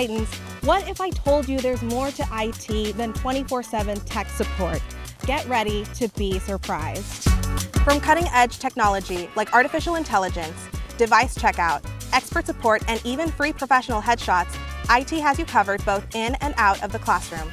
Titans, what if I told you there's more to IT than 24/7 tech support? Get ready to be surprised. From cutting-edge technology like artificial intelligence, device checkout, expert support, and even free professional headshots, IT has you covered both in and out of the classroom.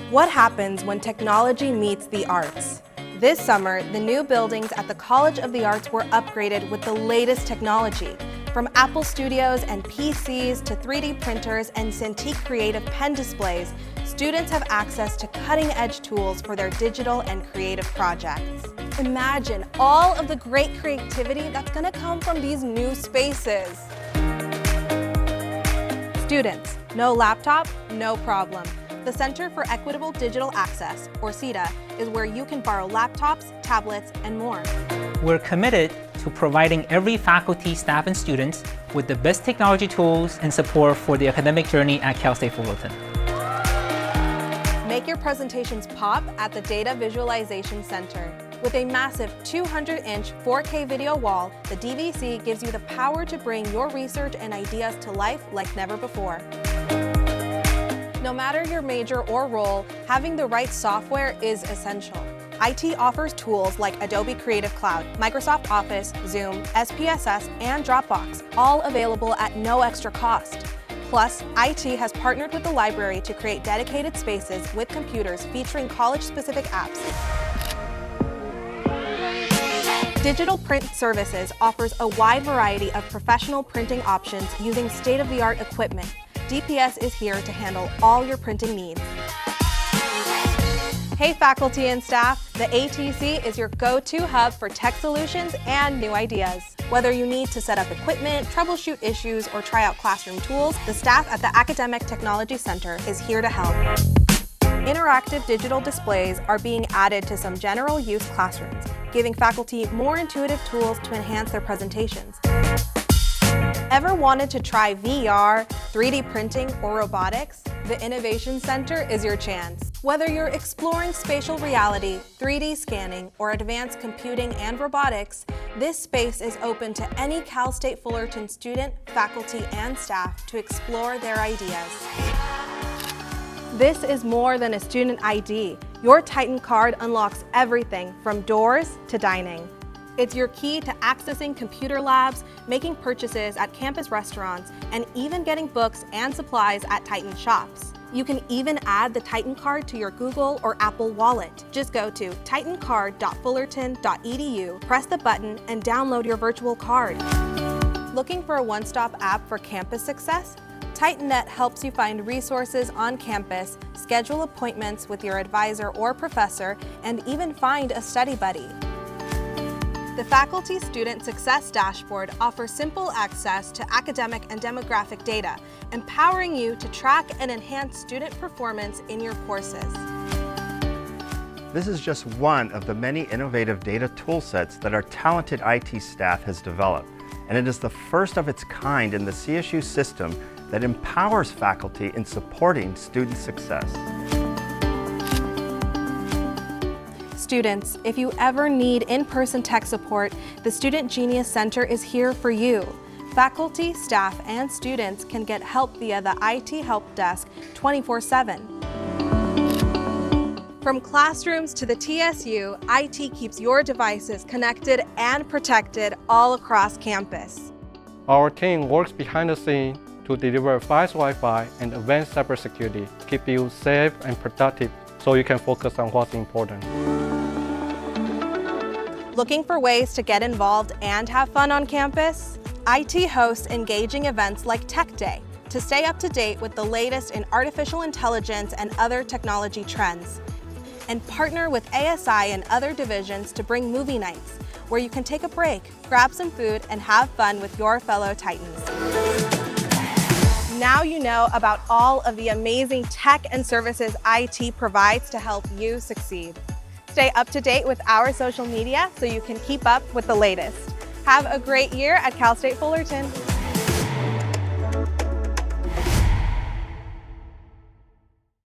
What happens when technology meets the arts? This summer, the new buildings at the College of the Arts were upgraded with the latest technology. From Apple Studios and PCs to 3D printers and Cintiq creative pen displays, students have access to cutting-edge tools for their digital and creative projects. Imagine all of the great creativity that's going to come from these new spaces. Students, no laptop, no problem. The Center for Equitable Digital Access, or CEDA, is where you can borrow laptops, tablets, and more. We're committed to providing every faculty, staff, and students with the best technology tools and support for the academic journey at Cal State Fullerton. Make your presentations pop at the Data Visualization Center. With a massive 200-inch 4K video wall, the DVC gives you the power to bring your research and ideas to life like never before. No matter your major or role, having the right software is essential. IT offers tools like Adobe Creative Cloud, Microsoft Office, Zoom, SPSS, and Dropbox, all available at no extra cost. Plus, IT has partnered with the library to create dedicated spaces with computers featuring college-specific apps. Digital Print Services offers a wide variety of professional printing options using state-of-the-art equipment. DPS is here to handle all your printing needs. Hey faculty and staff, the ATC is your go-to hub for tech solutions and new ideas. Whether you need to set up equipment, troubleshoot issues, or try out classroom tools, the staff at the Academic Technology Center is here to help. Interactive digital displays are being added to some general use classrooms, giving faculty more intuitive tools to enhance their presentations. Ever wanted to try VR, 3D printing, or robotics? The Innovation Center is your chance. Whether you're exploring spatial reality, 3D scanning, or advanced computing and robotics, this space is open to any Cal State Fullerton student, faculty, and staff to explore their ideas. This is more than a student ID. Your Titan card unlocks everything from doors to dining. It's your key to accessing computer labs, making purchases at campus restaurants, and even getting books and supplies at Titan shops. You can even add the Titan card to your Google or Apple wallet. Just go to titancard.fullerton.edu, press the button, and download your virtual card. Looking for a one-stop app for campus success? TitanNet helps you find resources on campus, schedule appointments with your advisor or professor, and even find a study buddy. The Faculty Student Success Dashboard offers simple access to academic and demographic data, empowering you to track and enhance student performance in your courses. This is just one of the many innovative data toolsets that our talented IT staff has developed, and it is the first of its kind in the CSU system that empowers faculty in supporting student success. Students, if you ever need in-person tech support, the Student Genius Center is here for you. Faculty, staff, and students can get help via the IT Help Desk 24/7. From classrooms to the TSU, IT keeps your devices connected and protected all across campus. Our team works behind the scenes to deliver fast Wi-Fi and advanced cybersecurity, keep you safe and productive so you can focus on what's important. Looking for ways to get involved and have fun on campus? IT hosts engaging events like Tech Day to stay up to date with the latest in artificial intelligence and other technology trends. And partner with ASI and other divisions to bring movie nights, where you can take a break, grab some food, and have fun with your fellow Titans. Now you know about all of the amazing tech and services IT provides to help you succeed. Stay up to date with our social media so you can keep up with the latest. Have a great year at Cal State Fullerton.